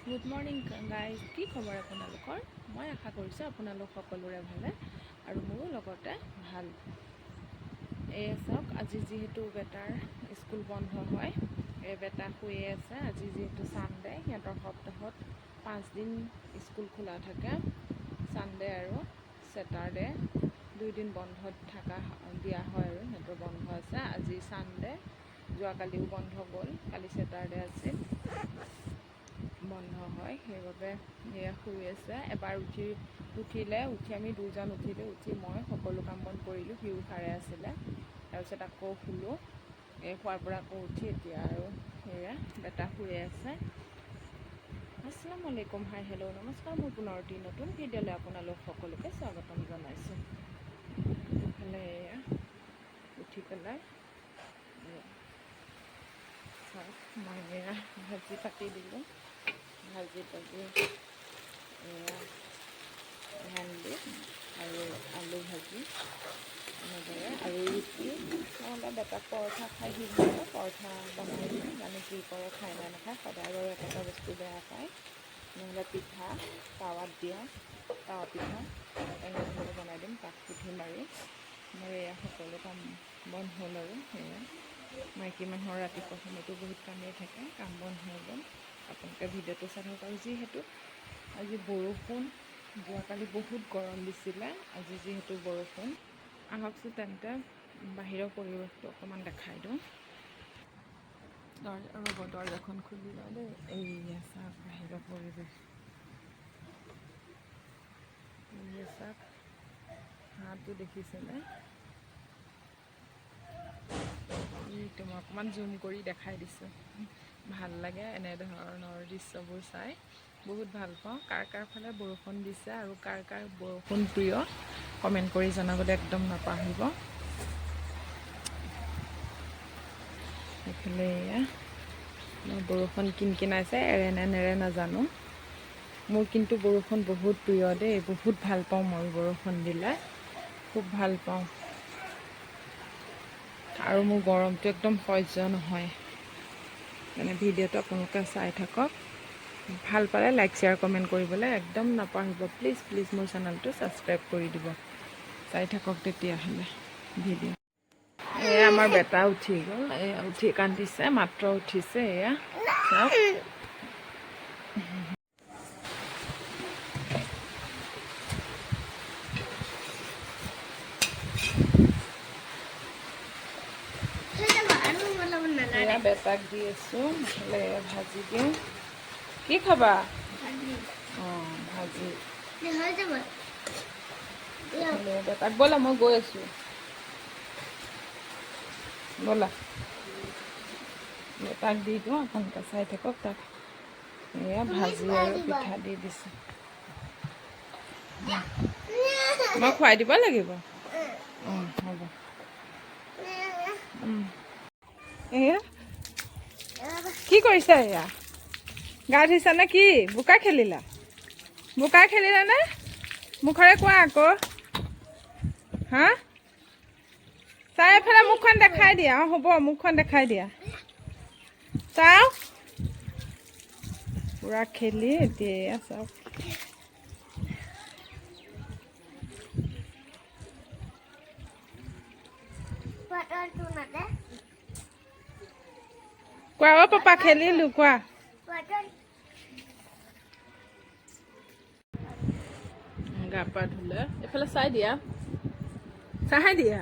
Good morning guys, কি খবৰ আপোনালোকৰ? মই আশা কৰিছোঁ আপোনালোক সকলোৰে ভালে আৰু মোৰো লগতে ভাল। এই চাওক, আজি যিহেতু বেটাৰ স্কুল বন্ধ হয়, এই বেটা শুয়ে আছে। আজি যিহেতু ছানডে, সিহঁতৰ সপ্তাহত 5 দিন স্কুল খোলা থাকে। ছানডে আৰু ছেটাৰডে 2 দিন বন্ধত দিয়া হয় আৰু সিহঁতৰ বন্ধ আছে। আজি ছানডে, যোৱাকালিও বন্ধ গ'ল, কালি ছেটাৰডে আছিল, বন্ধ হয়, সেইবাবে এয়া শুই আছে। এবাৰ উঠিলে আমি দুজন উঠিলোঁ, উঠি মই সকলো কাম বন কৰিলোঁ, সিও সাৰে আছিলে। তাৰপিছত আকৌ শুলোঁ, খোৱাৰ পৰা আকৌ উঠি এতিয়া আৰু সেয়া বেটা শুয়ে আছে। আসসালামু আলাইকুম, হাই হেল্ল' নমস্কাৰ। মোৰ পুনৰ এটি নতুন ভিডিঅ'লৈ আপোনালোক সকলোকে স্বাগতম জনাইছোঁ। ইফালে এয়া উঠি পেলাই মই এয়া ভাজি পাতি দিলোঁ, ভাজি এয়া ভেন্দি আৰু আলু ভাজি এনেদৰে, আৰু ৰুটি, নহ'লে বেটাক পৰঠা খাই সিজিলে পৰঠা বনাই দিওঁ, জানো কি কৰে, খাই নে নাখায়। সদায় বাৰু একেটা বস্তু বেয়া পায়। নহ'লে পিঠা, তাৱাত দিয়া তাৱা পিঠা এনেদৰে বনাই দিম, তাক পুঠি মাৰি। মোৰ এয়া সকলো কাম বন হ'ল আৰু সেয়া মাইকী মানুহৰ ৰাতিপুৱা সময়তো বহুত কামেই থাকে, কাম বন হৈ গ'ল। আপোনালোকে ভিডিঅ'টো চাই থাকক। আৰু যিহেতু আজি বৰষুণ, যোৱাকালি বহুত গৰম দিছিলে, আজি যিহেতু বৰষুণ, আহকচোন তেন্তে বাহিৰৰ পৰিৱেশটো অকণমান দেখাই দিওঁ। দৰজাখন খুলি লওঁ দেই। এইয়া চাওক বাহিৰৰ পৰিৱেশ, চাওক হাঁহটো দেখিছেনে? এইটো মই অকণমান জুম কৰি দেখাই দিছোঁ। ভাল লাগে এনেধৰণৰ দৃশ্যবোৰ চাই, বহুত ভাল পাওঁ। কাৰ কাৰ ফালে বৰষুণ দিছে আৰু কাৰ কাৰ বৰষুণ প্ৰিয়, কমেণ্ট কৰি জনাবলৈ একদম নাপাহৰিব। এইফালে এয়া বৰষুণ কিনকিনাইছে, এৰে নে নেৰে নাজানো। মোৰ কিন্তু বৰষুণ বহুত প্ৰিয় দেই, বহুত ভাল পাওঁ মই বৰষুণ দিলে, খুব ভাল পাওঁ। আৰু মোৰ গৰমটো একদম সহ্য নহয়। মানে ভিডিঅ'টো আপোনালোকে চাই থাকক। ভাল পালে লাইক শ্বেয়াৰ কমেণ্ট কৰিবলৈ একদম নাপাহৰিব। প্লিজ প্লিজ মোৰ চেনেলটো ছাবস্ক্ৰাইব কৰি দিব। চাই থাকক তেতিয়াহ'লে ভিডিঅ'। এয়া আমাৰ বেটা উঠি গ'ল, এয়া উঠি কান্দিছে, মাত্ৰ উঠিছে। এয়া চাওক, এয়া বেটাক দি আছোঁ, নহ'লে ভাজি দিওঁ। কি খাবা? অঁ ভাজি। বেটাক ব'লা, মই গৈ আছোঁ, ব'লা। বেটাক দি দিওঁ, আপোনালোকে চাই থাকক। তাক এয়া ভাজি আৰু পিঠা দি দিছোঁ। মই খুৱাই দিব লাগিব। হ'ব। এয়া কি কৰিছা? এয়া গা ধুইছা নে কি? বোকা খেলিলা নে? মুখৰে কোৱা আকৌ। হা, চাই এফালে মুখখন দেখাই দিয়া। অঁ হ'ব, মুখখন দেখাই দিয়া। চাওক, পুৰা খেলি এতিয়া চাওক। কোৱা অ' পাপা, খেলিলোঁ, কোৱা। গা পা ধুলে, এইফালে চাই দিয়া, চাই দিয়া।